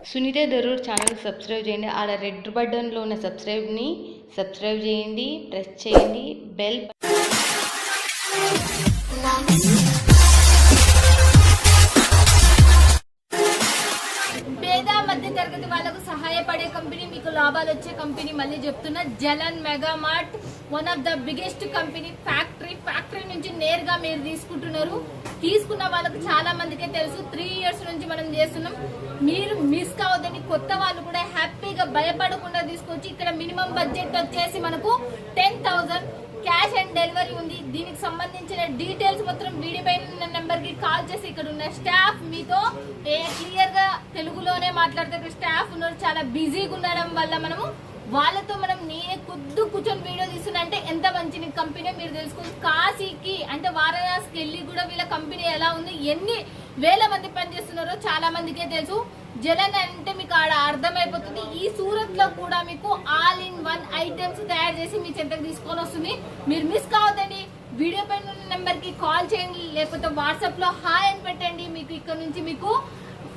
Sunitha Darur channel subscribe చేయండి. ఆడ red బటన్లో ఉన్న సబ్స్క్రైబ్ని సబ్స్క్రైబ్ చేయండి, ప్రెస్ చేయండి బెల్. పేద మధ్య తరగతి వాళ్ళకు సహాయపడే కంపెనీ, మీకు లాభాలు వచ్చే కంపెనీ. మళ్ళీ చెప్తున్నా, Jalan mega mart one of the biggest company. Factory నుంచి నేరుగా మీరు తీసుకున్న వాళ్ళకు చాలా మందికే తెలుసు. 3 years నుంచి మనం చేస్తున్నాం. మీరు మిస్ కావద్దని కొత్త వాళ్ళు కూడా హ్యాపీగా భయపడకుండా తీసుకోవచ్చు. ఇక్కడ మినిమం బడ్జెట్ వచ్చేసి మనకు 10,000 క్యాష్ అండ్ డెలివరీ ఉంది. దీనికి సంబంధించిన డీటెయిల్స్ మొత్తం వీడియో పైన నెంబర్ కి కాల్ చేసి ఇక్కడ ఉన్న స్టాఫ్ మీతో క్లియర్ గా తెలుగులోనే మాట్లాడితే స్టాఫ్ ఉన్నారు. చాలా బిజీగా ఉండడం వల్ల వాళ్ళతో నేనే కూర్చొని వీడియో తీస్తున్నా అంటే ఎంత మంచి కంపెనీ మీరు తెలుసుకోవచ్చు. కాశీకి అంటే వారణాసికి వెళ్ళి కూడా వీళ్ళ కంపెనీ ఎలా ఉంది, ఎన్ని వేల మంది పనిచేస్తున్నారో చాలా మందికే తెలుసు. జలన్ అంటే మీకు ఆడ అర్థమైపోతుంది. ఈ సూరత్ లో కూడా మీకు ఆల్ ఇన్ వన్ ఐటమ్స్ తయారు చేసి మీ చెంతకు తీసుకొని వస్తుంది. మీరు మిస్ కావద్దండి. వీడియో పైన నెంబర్ కి కాల్ చేయండి, లేకపోతే వాట్సాప్ లో హాయ్ అని పెట్టండి. మీకు ఇక్కడ నుంచి మీకు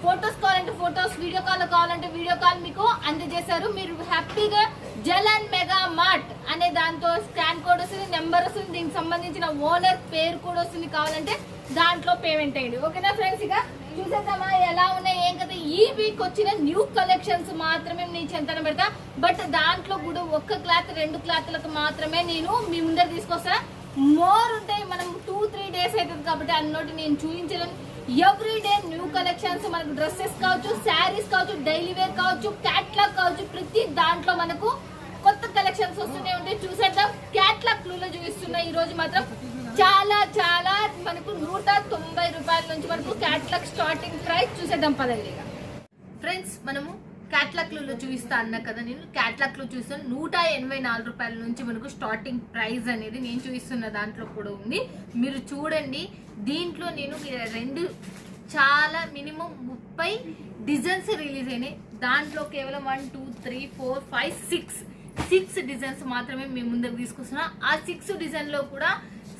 ఫొటోస్ కావాలంటే ఫొటోస్, వీడియో కాల్ కావాలంటే వీడియో కాల్ మీకు అందజేశారు. మీరు హ్యాపీగా జలన్ మెగా మార్ట్ అనే దాంతో స్కాన్ కోడ్ వస్తుంది, నెంబర్ వస్తుంది, దీనికి సంబంధించిన ఓనర్ పేరు కూడా వస్తుంది. కావాలంటే దాంట్లో పేమెంట్ అయ్యండి. ఓకేనా ఫ్రెండ్స్, ఇక చూసేద్దామా ఎలా ఉన్నాయి ఏం కదా. ఈ వీక్ వచ్చిన న్యూ కలెక్షన్స్ మాత్రమే నేను చెంతన పెడతా. బట్ దాంట్లో కూడా 1 క్లాత్ 2 క్లాత్లకు మాత్రమే నేను మీ ముందర తీసుకొస్తా. మోర్ ఉంటాయి, మనం 2-3 days అవుతుంది కాబట్టి అన్నోటి నేను చూపించలేను. ఎవ్రీ డే న్యూ కలెక్షన్స్, మనకు డ్రెస్సెస్ కావచ్చు, శారీస్ కావచ్చు, డైలీ వేర్ కావచ్చు, క్యాట్లాగ్ కావచ్చు, ప్రతి దాంట్లో మనకు కొత్త కలెక్షన్స్ వస్తూనే ఉంటాయి. చూసేద్దాం. క్యాట్లాగ్ క్లూలో చూపిస్తున్నా ఈ రోజు మాత్రం చాలా మనకు 190 రూపాయల నుంచి మనకు క్యాట్లాగ్ స్టార్టింగ్ ప్రైస్. చూసేద్దాం పదండి. ఫ్రెండ్స్, మనము క్యాట్లాగ్ లో చూపిస్తా అన్నా కదా, నేను క్యాట్లాగ్ లో చూస్తాను 184 రూపాయల నుంచి మనకు స్టార్టింగ్ ప్రైస్ అనేది నేను చూపిస్తున్న దాంట్లో కూడా ఉంది. మీరు చూడండి. దీంట్లో నేను 2 చాలా మినిమం 30 డిజైన్స్ రిలీజ్ అయినాయి. దాంట్లో కేవలం 1 2 3 4 5 6 డిజైన్స్ మాత్రమే మేము ముందుకు తీసుకొస్తున్నా. ఆ 6 డిజైన్ లో కూడా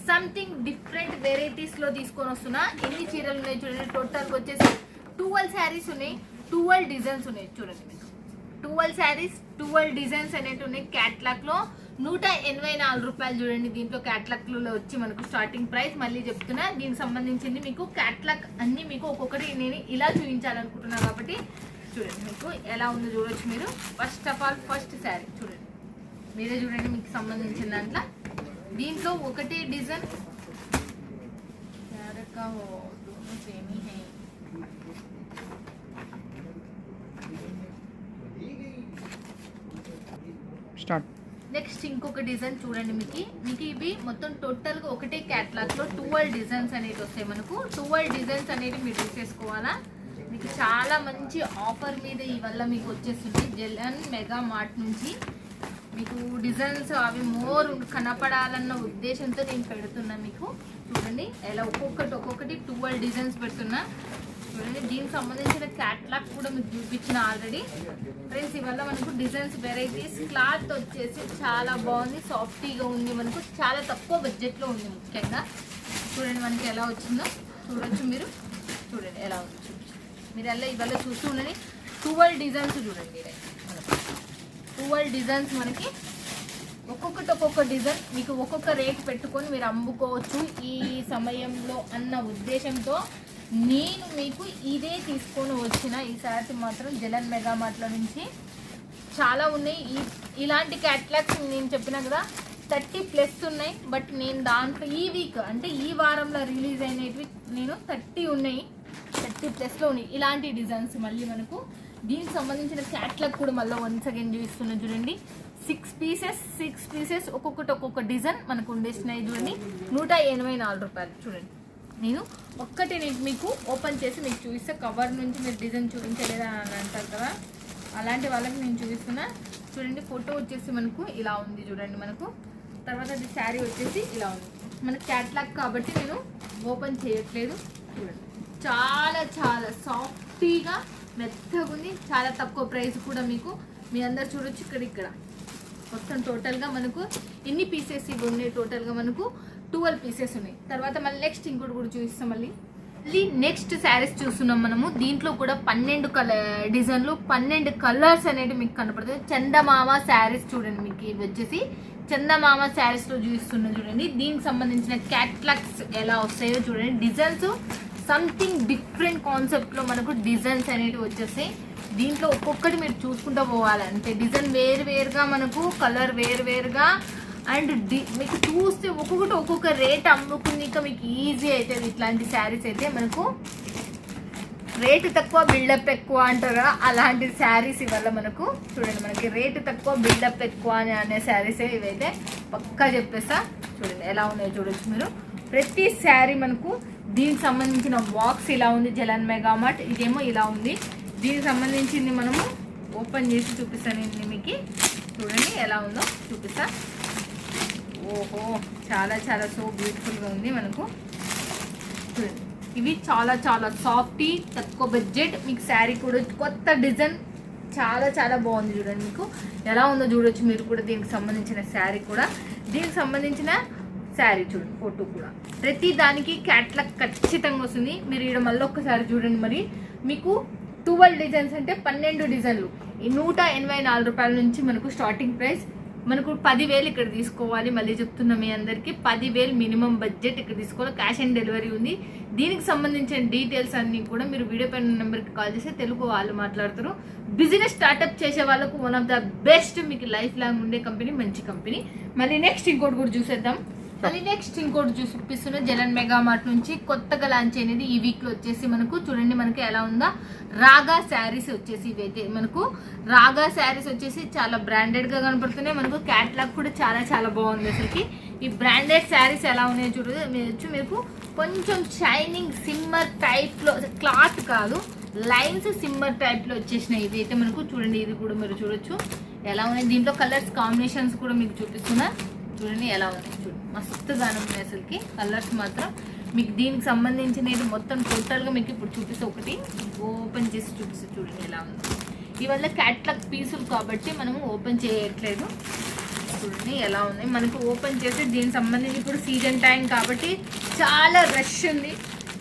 సంథింగ్ డిఫరెంట్ వెరైటీస్ లో తీసుకొని వస్తున్నా. ఎన్ని చీరలు ఉన్నాయి చూడండి. టోటల్ వచ్చేసి 12 శారీస్ ఉన్నాయి, 12 డిజైన్స్ ఉన్నాయి. చూడండి, మీకు 12 శారీస్ 12 డిజైన్స్ అనేవి ఉన్నాయి. క్యాట్లాగ్ లో 184 రూపాయలు. చూడండి, దీంట్లో క్యాట్లాగ్ లో వచ్చి మనకు స్టార్టింగ్ ప్రైస్. మళ్ళీ చెప్తున్నా, దీనికి సంబంధించింది మీకు క్యాట్లాగ్ అన్ని మీకు ఒక్కొక్కటి నేను ఇలా చూపించాలనుకుంటున్నా కాబట్టి చూడండి, మీకు ఎలా ఉందో చూడొచ్చు మీరు. First of all first sari చూడండి, మీరే చూడండి. మీకు సంబంధించిన దాంట్లో దీంట్లో ఒకటి డిజైన్ నెక్స్ట్ ఇంకొక డిజైన్ చూడండి. మీకు ఇవి మొత్తం టోటల్ గా ఒకటే క్యాట్లాగ్ లో 12 డిజైన్స్ అనేవి వస్తాయి. మనకు 12 డిజైన్స్ అనేవి మీరు తీసేసుకోవాలా. మీకు చాలా మంచి ఆఫర్ మీద ఇవల్ల మీకు వచ్చేస్తుంది. జలన్ మెగా మార్ట్ నుంచి మీకు డిజైన్స్ అవి మోర్ కనపడాలన్న ఉద్దేశంతో నేను పెడుతున్నా. మీకు చూడండి ఎలా ఒక్కొక్కటి 12 డిజైన్స్ పెడుతున్నా. చూడండి, దీనికి సంబంధించిన క్యాట్లాగ్ కూడా మీకు చూపించిన ఆల్రెడీ. ఫ్రెండ్స్, ఇవల్ల మనకు డిజైన్స్ వెరైటీస్. క్లాత్ వచ్చేసి చాలా బాగుంది, సాఫ్టీగా ఉంది, మనకు చాలా తక్కువ బడ్జెట్లో ఉంది. ముఖ్యంగా చూడండి మనకి ఎలా వచ్చిందో చూడొచ్చు మీరు. చూడండి ఎలా ఉంది మీరు ఎలా ఇవల్ల చూస్తూ ఉన్నది. 12 డిజైన్స్ చూడండి. 12 డిజైన్స్ మనకి ఒక్కొక్క డిజైన్ మీకు ఒక్కొక్క రేట్ పెట్టుకొని మీరు అమ్ముకోవచ్చు ఈ సమయంలో అన్న ఉద్దేశంతో నేను మీకు ఇదే తీసుకొని వచ్చిన. ఈసారి మాత్రం జలన్ మెగా మార్ట్ల నుంచి చాలా ఉన్నాయి. ఇలాంటి క్యాట్లాగ్స్ నేను చెప్పినా కదా 30+ ఉన్నాయి. బట్ నేను దాంట్లో ఈ వీక్ అంటే ఈ వారంలో రిలీజ్ అయినవి నేను 30 ఉన్నాయి, 30+ లో ఉన్నాయి ఇలాంటి డిజైన్స్. మళ్ళీ మనకు దీనికి సంబంధించిన క్యాట్లాగ్ కూడా మళ్ళీ వన్స్ అగైన్ చూపిస్తున్నా. చూడండి, 6 పీసెస్ ఒక్కొక్క డిజైన్ మనకు ఉండేసినాయి. చూడండి, 184 రూపాయలు. చూడండి, నేను మీకు ఓపెన్ చేసి మీకు చూపిస్తే. కవర్ నుంచి మీరు డిజైన్ చూపించలేదా అని అంటారు కదా, అలాంటి వాళ్ళకి నేను చూపిస్తున్నా. చూడండి, ఫోటో వచ్చేసి మనకు ఇలా ఉంది. చూడండి, మనకు తర్వాత అది శారీ వచ్చేసి ఇలా ఉంది. మన క్యాట్లాగ్ కాబట్టి నేను ఓపెన్ చేయట్లేదు. చూడండి, చాలా సాఫ్టీగా మెత్తగా ఉంది. చాలా తక్కువ ప్రైస్ కూడా మీకు మీ అందరు చూడొచ్చు. ఇక్కడ మొత్తం టోటల్గా మనకు ఎన్ని పీసెస్ ఇవి ఉన్నాయి. టోటల్గా మనకు 12 పీసెస్ ఉన్నాయి. తర్వాత మళ్ళీ నెక్స్ట్ ఇంకోటి కూడా చూపిస్తాం. మళ్ళీ నెక్స్ట్ శారీస్ చూస్తున్నాం మనము. దీంట్లో కూడా 12 డిజైన్లు 12 కలర్స్ అనేవి మీకు కనపడుతుంది. చందమామ శారీస్ చూడండి, మీకు ఇవి వచ్చేసి చందమామ శారీస్ లో చూస్తున్నాం చూడండి. దీనికి సంబంధించిన క్యాట్లాగ్స్ ఎలా వస్తాయో చూడండి. డిజైన్స్ సంథింగ్ డిఫరెంట్ కాన్సెప్ట్ లో మనకు డిజైన్స్ అనేవి వచ్చేసాయి. దీంట్లో ఒక్కొక్కటి మీరు చూసుకుంటూ పోవాలంటే డిజైన్ వేరుగా మనకు కలర్ వేరుగా అండ్ మీకు చూస్తే ఒక్కొక్కటి ఒక్కొక్క రేట్ అమ్ముకున్నాక మీకు ఈజీ అవుతుంది. ఇట్లాంటి శారీస్ అయితే మనకు రేటు తక్కువ బిల్డప్ ఎక్కువ అంటారు కదా, అలాంటి శారీస్ ఇవల్ల మనకు చూడండి. మనకి రేటు తక్కువ బిల్డప్ ఎక్కువ అనే శారీస్ ఇవైతే పక్కా చెప్పేస్తా. చూడండి ఎలా ఉన్నాయో చూడొచ్చు మీరు. ప్రతి శారీ మనకు దీనికి సంబంధించిన బాక్స్ ఇలా ఉంది. జలన్ మెగా మార్ట్ ఇదేమో ఇలా ఉంది. దీనికి సంబంధించింది మనము ఓపెన్ చేసి చూపిస్తాను మీకు. చూడండి ఎలా ఉందో చూపిస్తా. ఓహో చాలా చాలా సో బ్యూటిఫుల్గా ఉంది మనకు. చూడండి ఇవి చాలా చాలా సాఫ్టీ, తక్కువ బడ్జెట్. మీకు శారీ కూడా కొత్త డిజైన్ చాలా చాలా బాగుంది. చూడండి మీకు ఎలా ఉందో చూడొచ్చు మీరు కూడా. దీనికి సంబంధించిన శారీ కూడా, దీనికి సంబంధించిన శారీ చూడండి, ఫోటో కూడా ప్రతి దానికి క్యాట్లాగ్ ఖచ్చితంగా వస్తుంది. మీరు ఇక్కడ మళ్ళీ ఒక్కసారి చూడండి. మరి మీకు 12 డిజైన్స్ అంటే 12 డిజైన్లు 184 రూపాయల నుంచి మనకు స్టార్టింగ్ ప్రైస్. మనకు 10,000 ఇక్కడ తీసుకోవాలి. మళ్ళీ చెప్తున్నా మీ అందరికీ 10,000 మినిమం బడ్జెట్ ఇక్కడ తీసుకోవాలి. క్యాష్ ఆన్ డెలివరీ ఉంది. దీనికి సంబంధించిన డీటెయిల్స్ అన్నీ కూడా మీరు వీడియో పైన నెంబర్కి కాల్ చేస్తే తెలుగు వాళ్ళు మాట్లాడతారు. బిజినెస్ స్టార్ట్అప్ చేసే వాళ్ళకు వన్ ఆఫ్ ద బెస్ట్, మీకు లైఫ్ లాంగ్ ఉండే కంపెనీ, మంచి కంపెనీ. మళ్ళీ నెక్స్ట్ ఇంకోటి కూడా చూసేద్దాం. మళ్ళీ నెక్స్ట్ ఇంకోటి చూపిస్తున్న జలన్ మెగా మార్ట్ నుంచి కొత్తగా లాంచ్ అయినది ఈ వీక్ లో వచ్చేసి మనకు చూడండి. మనకి ఎలా ఉందా రాగా శారీస్ వచ్చేసి ఇవైతే మనకు రాగా శారీస్ వచ్చేసి చాలా బ్రాండెడ్ గా కనపడుతున్నాయి. మనకు క్యాట్లాగ్ కూడా చాలా చాలా బాగుంది. అసలుకి ఈ బ్రాండెడ్ శారీస్ ఎలా ఉన్నాయో చూడొచ్చు. మీకు కొంచెం షైనింగ్ సిమ్మర్ టైప్ లో, క్లాత్ కాదు లైన్స్ సిమ్మర్ టైప్ లో వచ్చేసినాయి. ఇది అయితే మనకు చూడండి. ఇది కూడా మీరు చూడొచ్చు ఎలా ఉన్నాయి. దీంట్లో కలర్స్ కాంబినేషన్స్ కూడా మీకు చూపిస్తున్నా. చూడండి ఎలా ఉన్నాయి. చూడండి మస్తుగా ఉన్నాయి అసలుకి కలర్స్ మాత్రం. మీకు దీనికి సంబంధించినది మొత్తం టోటల్గా మీకు ఇప్పుడు చూపిస్తే ఒకటి ఓపెన్ చేసి చూపిస్తే చూడండి ఎలా ఉంది. ఇవల్ల క్యాట్లాగ్ పీసులు కాబట్టి మనము ఓపెన్ చేయట్లేదు. చూడండి ఎలా ఉన్నాయి. మనకు ఓపెన్ చేసి దీనికి సంబంధించి ఇప్పుడు సీజన్ టైం కాబట్టి చాలా రష్ ఉంది.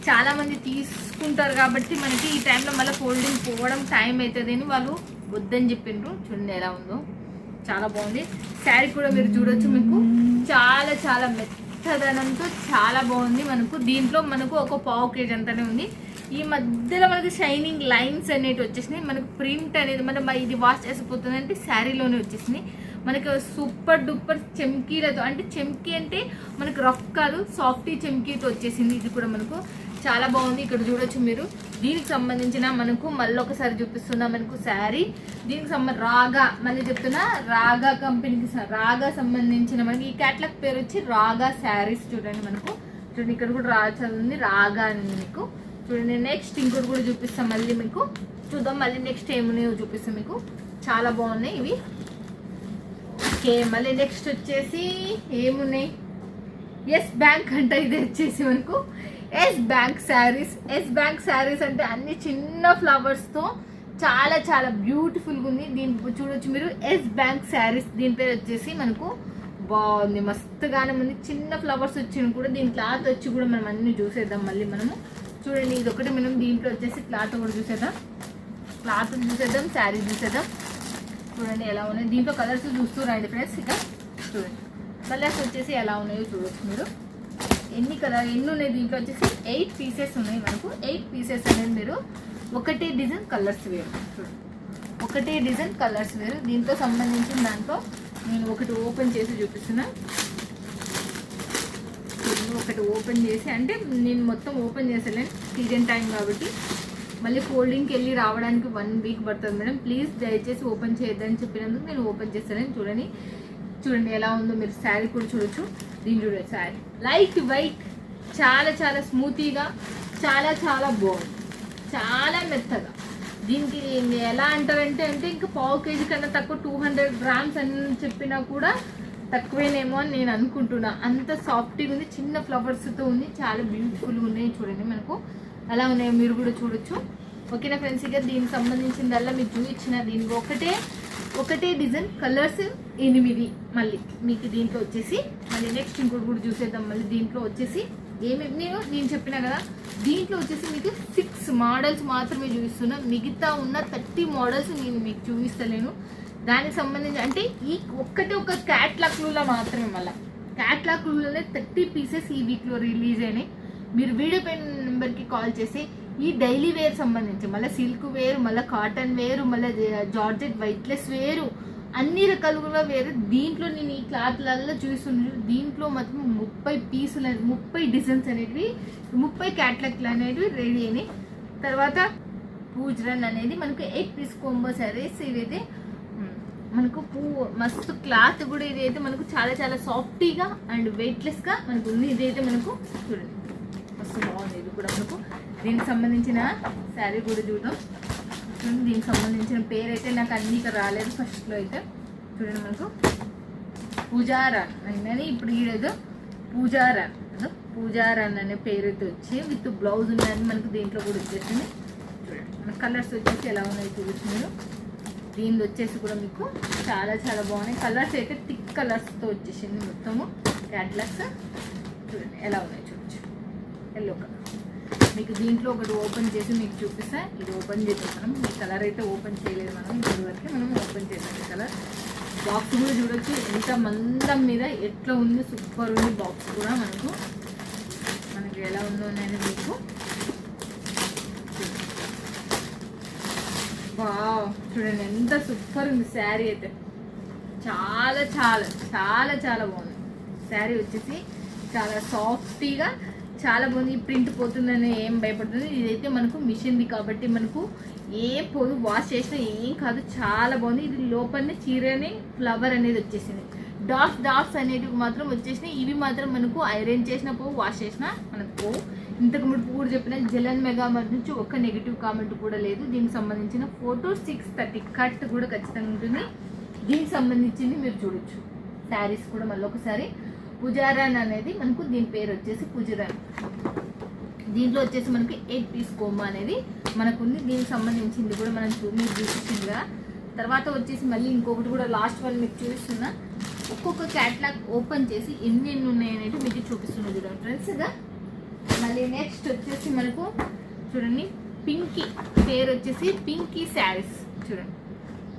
చాలామంది తీసుకుంటారు కాబట్టి మనకి ఈ టైంలో మళ్ళీ ఫోల్డింగ్ పోవడం టైం అవుతుంది అని వాళ్ళు వద్దని చెప్పిండ్రు. చూడండి ఎలా ఉందో చాలా బాగుంది. శారీ కూడా మీరు చూడొచ్చు. మీకు చాలా చాలా మెత్తదనంతో చాలా బాగుంది. మనకు దీంట్లో మనకు ఒక పావు కేజీ అంతానే ఉంది. ఈ మధ్యలో మనకు షైనింగ్ లైన్స్ అనేవి వచ్చేసినాయి. మనకు ప్రింట్ అనేది మనం ఇది వాష్ చేసిపోతుంది అంటే శారీలోనే వచ్చేసినాయి. మనకు సూపర్ డూపర్ చెమ్కీలతో, అంటే చెమ్కీ అంటే మనకు రఫ్ కాదు, సాఫ్టీ చెమ్కీతో వచ్చేసింది. ఇది కూడా మనకు చాలా బాగుంది. ఇక్కడ చూడొచ్చు మీరు. దీనికి సంబంధించిన మనకు మళ్ళీ ఒకసారి చూపిస్తున్నా మనకు శారీ. దీనికి రాగా, మళ్ళీ చెప్తున్నా రాగా కంపెనీకి రాగా సంబంధించిన మనకి ఈ క్యాట్లాగ్ పేరు వచ్చి రాగా శారీస్. చూడండి మనకు చూడండి ఇక్కడ కూడా రాస్తుంది రాగా అని మీకు. చూడండి నెక్స్ట్ ఇంకోటి కూడా చూపిస్తాం మళ్ళీ మీకు. చూద్దాం మళ్ళీ నెక్స్ట్ ఏమున్నాయో చూపిస్తాం మీకు. చాలా బాగున్నాయి ఇవి. ఓకే మళ్ళీ నెక్స్ట్ వచ్చేసి ఏమున్నాయి, ఎస్ బ్యాంక్ అంటే ఇది వచ్చేసి మనకు S bank saris. S bank saris అంటే అన్ని చిన్న ఫ్లవర్స్తో చాలా చాలా బ్యూటిఫుల్గా ఉంది. దీన్ని చూడొచ్చు మీరు. ఎస్ బ్యాంక్ శారీస్ దీని పేరు వచ్చేసి మనకు బాగుంది, మస్తుగానే ఉంది. చిన్న ఫ్లవర్స్ వచ్చిన కూడా దీని క్లాత్ వచ్చి కూడా మనం అన్ని చూసేద్దాం మళ్ళీ మనము. చూడండి ఇది ఒకటి మనం దీంట్లో వచ్చేసి క్లాత్ కూడా చూసేద్దాం. క్లాత్ చూసేద్దాం, శారీ చూసేద్దాం. చూడండి ఎలా ఉన్నాయి. దీంట్లో కలర్స్ చూస్తూ రండి ఫ్రెండ్స్. ఇక చూడండి కలర్స్ వచ్చేసి ఎలా ఉన్నాయో చూడొచ్చు మీరు. ఎన్ని ఉన్నాయి దీంట్లో వచ్చేసి 8 పీసెస్ ఉన్నాయి మనకు. 8 పీసెస్ అనేది మీరు ఒకటే డిజైన్ కలర్స్ వేరు. చూడండి ఒకటే డిజైన్ కలర్స్ వేరు. దీంతో సంబంధించిన దాంట్లో నేను ఒకటి ఓపెన్ చేసి చూపిస్తున్నా. ఒకటి ఓపెన్ చేసి, అంటే నేను మొత్తం ఓపెన్ చేసలేను సీజన్ టైం కాబట్టి మళ్ళీ ఫోల్డింగ్కి వెళ్ళి రావడానికి 1 వీక్ పడుతుంది మేడం. ప్లీజ్ దయచేసి ఓపెన్ చేయొద్దని చెప్పినందుకు నేను ఓపెన్ చేస్తానని. చూడండి ఎలా ఉందో మీరు. శారీ కూడా చూడొచ్చు. దీన్ని చూడండి శారీ లైట్ వైట్, చాలా చాలా స్మూతీగా, చాలా చాలా బాగుంది, చాలా మెత్తగా. దీనికి ఎలా అంటారంటే ఇంకా పావు కేజీ కన్నా తక్కువ 200 గ్రామ్స్ అని చెప్పినా కూడా తక్కువేనేమో అని నేను అనుకుంటున్నా. అంత సాఫ్ట్గా ఉంది, చిన్న ఫ్లవర్స్తో ఉంది, చాలా బ్యూటిఫుల్గా ఉన్నాయి. చూడండి మనకు అలా ఉన్నాయి, మీరు కూడా చూడొచ్చు. ఓకేనా ఫ్రెండ్స్. ఇక దీనికి సంబంధించిందల్లా మీకు చూపించిన దీనికి ఒకటే డిజైన్ కలర్స్ 8 మళ్ళీ మీకు దీంట్లో వచ్చేసి. మళ్ళీ నెక్స్ట్ ఇంకోటి కూడా చూసేద్దాం. మళ్ళీ దీంట్లో వచ్చేసి నేను చెప్పినా కదా, దీంట్లో వచ్చేసి మీకు 6 మోడల్స్ మాత్రమే చూపిస్తున్నా. మిగతా ఉన్న 30 మోడల్స్ నేను మీకు చూపిస్తలేను. దానికి సంబంధించి అంటే ఈ ఒక క్యాట్లాగ్ లూలో మాత్రమే, మళ్ళీ క్యాట్లాగ్ లూలోనే 30 పీసెస్ ఈ వీక్లో రిలీజ్ అయినాయి. మీరు వీడియో పైన నెంబర్కి కాల్ చేసి ఈ డైలీ వేర్ సంబంధించి మళ్ళీ సిల్క్ వేరు, మళ్ళీ కాటన్ వేరు, మళ్ళీ జార్జెట్ వైట్లెస్ వేరు, అన్ని రకాలుగా వేరు. దీంట్లో నేను ఈ క్లాత్లలో చూస్తున్నాను. దీంట్లో మాత్రం 30 పీసులు 30 డిజైన్స్ అనేటివి 30 క్యాట్లాగ్లు అనేటివి రెడీ అయినాయి. తర్వాత పూజరన్ అనేది మనకు 8 పీస్ కోంబో సారీస్. ఇవైతే మనకు మస్తు క్లాత్ కూడా ఇదైతే మనకు చాలా చాలా సాఫ్టీగా అండ్ వెయిట్లెస్గా మనకు ఉంది. ఇదైతే మనకు చూడండి మస్తు బాగుంది. ఇది కూడా మనకు దీనికి సంబంధించిన శారీ కూడా చూద్దాం. చూడండి దీనికి సంబంధించిన పేరు అయితే నాకు అన్ని ఇక్కడ రాలేదు ఫస్ట్లో అయితే. చూడండి మనకు పూజారాన్ అని, ఇప్పుడు ఈడేదో పూజారాన్ అనే పేరు అయితే వచ్చి విత్ బ్లౌజ్ ఉన్నది మనకు దీంట్లో కూడా వచ్చేసింది. చూడండి మన కలర్స్ వచ్చేసి ఎలా ఉన్నాయి చూడొచ్చు మీరు. దీనిలో వచ్చేసి కూడా మీకు చాలా చాలా బాగున్నాయి. కలర్స్ అయితే థిక్ కలర్స్తో వచ్చేసింది మొత్తము క్యాట్లాగ్స్. చూడండి ఎలా ఉన్నాయి చూడొచ్చు. ఎల్లో కలర్ మీకు దీంట్లో ఒకటి ఓపెన్ చేసి మీకు చూపిస్తా. ఇది ఓపెన్ చేసాం మనం. ఈ కలర్ అయితే ఓపెన్ చేయలేదు మనం, ఇప్పుడు వరకు మనం ఓపెన్ చేసాం. ఈ కలర్ బాక్స్ కూడా చూడొచ్చు ఎంత మందం మీద ఎట్లా ఉంది, సూపర్ ఉంది. బాక్స్ కూడా మనకు ఎలా ఉందో అనేది మీకు చూడండి ఎంత సూపర్ ఉంది శారీ అయితే. చాలా చాలా చాలా చాలా బాగుంది శారీ వచ్చేసి. చాలా సాఫ్టీగా చాలా బాగుంది. ప్రింట్ పోతుందని ఏం భయపడుతుంది. ఇదైతే మనకు మిషన్ది కాబట్టి మనకు ఏం పోదు, వాష్ చేసినా ఏం కాదు. చాలా బాగుంది. ఇది లోపలనే చీరని ఫ్లవర్ అనేది వచ్చేసింది. డాట్స్ అనేటివి మాత్రం వచ్చేసినాయి. ఇవి మాత్రం మనకు ఐరన్ చేసిన పోవు, వాష్ చేసినా మనకు పోవు. ఇంతకు ముందు కూడా చెప్పిన జలన్ మెగా మార్ట్ నుంచి ఒక్క నెగిటివ్ కామెంట్ కూడా లేదు. దీనికి సంబంధించిన ఫోటో 630 కట్ కూడా ఖచ్చితంగా ఉంటుంది. దీనికి సంబంధించింది మీరు చూడొచ్చు. శారీస్ కూడా మళ్ళీ ఒకసారి పూజారాన్ అనేది మనకు దీని పేరు వచ్చేసి పూజారాన్. దీంట్లో వచ్చేసి మనకి 8 పీస్ కోంబో అనేది మనకు ఉంది. దీనికి సంబంధించింది కూడా మనం మీకు చూపించిందిగా. తర్వాత వచ్చేసి మళ్ళీ ఇంకొకటి కూడా లాస్ట్ వన్ మీకు చూపిస్తున్నా. ఒక్కొక్క క్యాట్లాగ్ ఓపెన్ చేసి ఎన్ని ఉన్నాయనేది మీకు చూపిస్తున్నా చూడండి ఫ్రెండ్స్గా. మళ్ళీ నెక్స్ట్ వచ్చేసి మనకు చూడండి పింకీ పేరు వచ్చేసి పింకీ శారీస్. చూడండి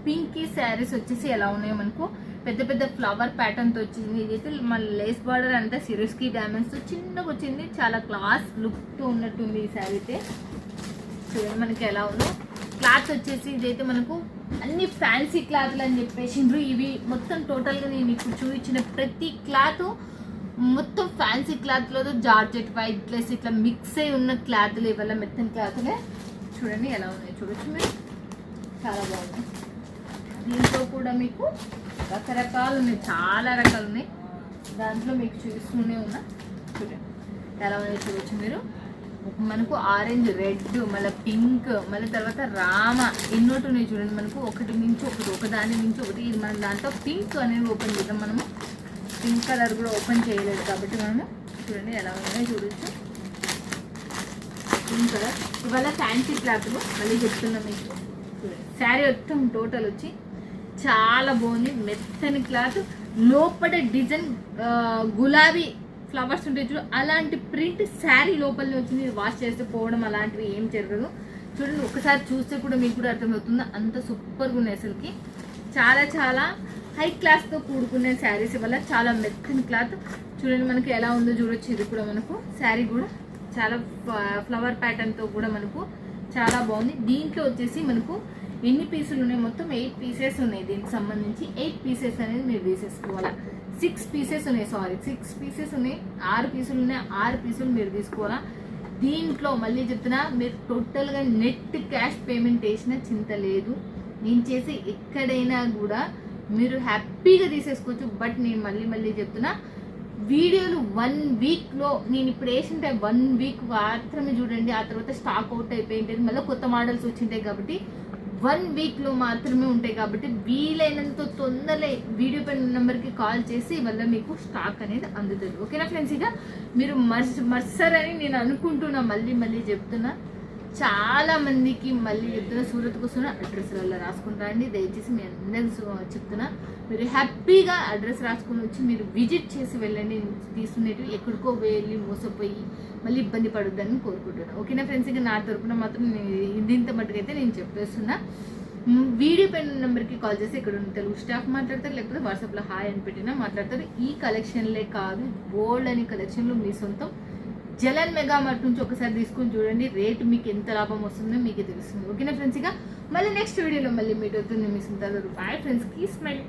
పింకీ శారీస్ వచ్చేసి ఎలా ఉన్నాయో మనకు పెద్ద పెద్ద ఫ్లవర్ ప్యాటర్న్తో వచ్చింది. ఇదైతే మన లేస్ బార్డర్ అంతా సిరోస్కి డైమండ్స్తో చిన్నగా వచ్చింది. చాలా క్లాస్ లుక్తో ఉన్నట్టుంది ఈ శారీ అయితే. చూడండి మనకి ఎలా ఉందో. క్లాత్ వచ్చేసి ఇదైతే మనకు అన్ని ఫ్యాన్సీ క్లాత్లు అని చెప్పేసిండ్రు. ఇవి మొత్తం టోటల్గా నేను ఇప్పుడు చూపించిన ప్రతి క్లాత్ మొత్తం ఫ్యాన్సీ క్లాత్లో జార్జెట్ వైట్లెస్ ఇట్లా మిక్స్ అయి ఉన్న క్లాత్లు ఇవాళ మెత్తని క్లాత్లే. చూడండి ఎలా ఉన్నాయి చూడొచ్చు మీరు. చాలా బాగున్నాయి. దీంట్లో కూడా మీకు రకరకాలు ఉన్నాయి, చాలా రకాలు ఉన్నాయి. దాంట్లో మీకు చూస్తూనే ఉన్నా. చూడండి ఎలా ఉన్నాయి చూడొచ్చు మీరు. మనకు ఆరెంజ్, రెడ్, మళ్ళీ పింక్, మళ్ళీ తర్వాత రామ ఎన్నోటి ఉన్నాయి చూడండి. మనకు ఒకటి మించి ఒకటి, ఒకదాని మించి ఒకటి. ఇది మన దాంట్లో పింక్ అనేది ఓపెన్ చేద్దాం మనము. పింక్ కలర్ కూడా ఓపెన్ చేయలేదు కాబట్టి మనము చూడండి ఎలా ఉన్నాయో చూడొచ్చు. పింక్ కలర్ ఇవాళ ఫ్యాన్సీ క్లాత్లు మళ్ళీ చెప్తున్నాం మీకు. చూడండి శారీ మొత్తం టోటల్ వచ్చి చాలా బాగుంది. మెత్తని క్లాత్, లోపల డిజైన్ గులాబీ ఫ్లవర్స్ ఉంటాయి చూడు, అలాంటి ప్రింట్ శారీ లోపలనే వచ్చింది. వాష్ చేస్తే పోవడం అలాంటివి ఏం జరగదు. చూడండి ఒకసారి చూస్తే కూడా మీకు కూడా అర్థమవుతుంది. అంత సూపర్గా ఉన్నాయి అసలుకి. చాలా చాలా హై క్లాస్తో కూడుకునే శారీస్ వల్ల చాలా మెత్తని క్లాత్. చూడండి మనకి ఎలా ఉందో చూడొచ్చు. ఇది కూడా మనకు శారీ కూడా చాలా ఫ్లవర్ ప్యాటర్న్తో కూడా మనకు చాలా బాగుంది. దీంట్లో వచ్చేసి మనకు ఎన్ని పీసులు ఉన్నాయి, మొత్తం 8 పీసెస్ ఉన్నాయి. దీనికి సంబంధించి 8 పీసెస్ అనేది మీరు తీసేసుకోవాలా. 6 పీసెస్ ఉన్నాయి, 6 పీసెస్ ఉన్నాయి. 6 పీసులు ఉన్నాయి. 6 పీసులు మీరు తీసుకోవాలా. దీంట్లో మళ్ళీ చెప్తున్నా, మీరు టోటల్గా నెట్ క్యాష్ పేమెంట్ వేసిన చింత లేదు. నేను చేసి ఎక్కడైనా కూడా మీరు హ్యాపీగా తీసేసుకోవచ్చు. బట్ నేను మళ్ళీ చెప్తున్నా, వీడియోలు 1 వీక్లో నేను ఇప్పుడు వేసింటే 1 వీక్ మాత్రమే చూడండి. ఆ తర్వాత స్టాక్ అవుట్ అయిపోయింటుంది. మళ్ళీ కొత్త మోడల్స్ వచ్చింటాయి కాబట్టి 1 వీక్లో మాత్రమే ఉంటాయి. కాబట్టి వీలైనంత తొందరగా వీడియో పైన నెంబర్కి కాల్ చేసి వల్ల మీకు స్టాక్ అనేది అందుతుంది. ఓకేనా ఫ్రెండ్స్? ఇక మీరు మర్సర్ అని నేను అనుకుంటున్నా, మళ్ళీ చెప్తున్నా. చాలా మందికి మళ్ళీ చెప్తున్నా, సూరత్ వస్తున్న అడ్రస్లలో రాసుకుంటా అండి. దయచేసి మీ అందరికి చెప్తున్నా, మీరు హ్యాపీగా అడ్రస్ రాసుకుని వచ్చి మీరు విజిట్ చేసి వెళ్ళండి. తీసుకునేవి ఎక్కడికో వెళ్ళి మోసపోయి మళ్ళీ ఇబ్బంది పడొద్దని కోరుకుంటున్నాను. ఓకేనా ఫ్రెండ్స్, ఇంకా నా తరపున మాత్రం ఇంత మట్టుకైతే నేను చెప్పేస్తున్నా. వీడియో పైన నెంబర్కి కాల్ చేసి ఇక్కడ ఉన్న తెలుగు స్టాఫ్ మాట్లాడతారు, లేకపోతే వాట్సాప్లో హాయ్ అని పెట్టినా మాట్లాడతారు. ఈ కలెక్షన్లే కాదు, బోల్డ్ అని కలెక్షన్లు మీ సొంతం జలన్ మెగా మార్ట్ నుంచి ఒకసారి తీసుకుని చూడండి. రేటు మీకు ఎంత లాభం వస్తుందో మీకు తెలుస్తుంది. ఓకేనా ఫ్రెండ్స్, ఇక మళ్ళీ నెక్స్ట్ వీడియోలో మళ్ళీ మీట్ అవుతుంది మీ సొంత. Boy friends, key smile.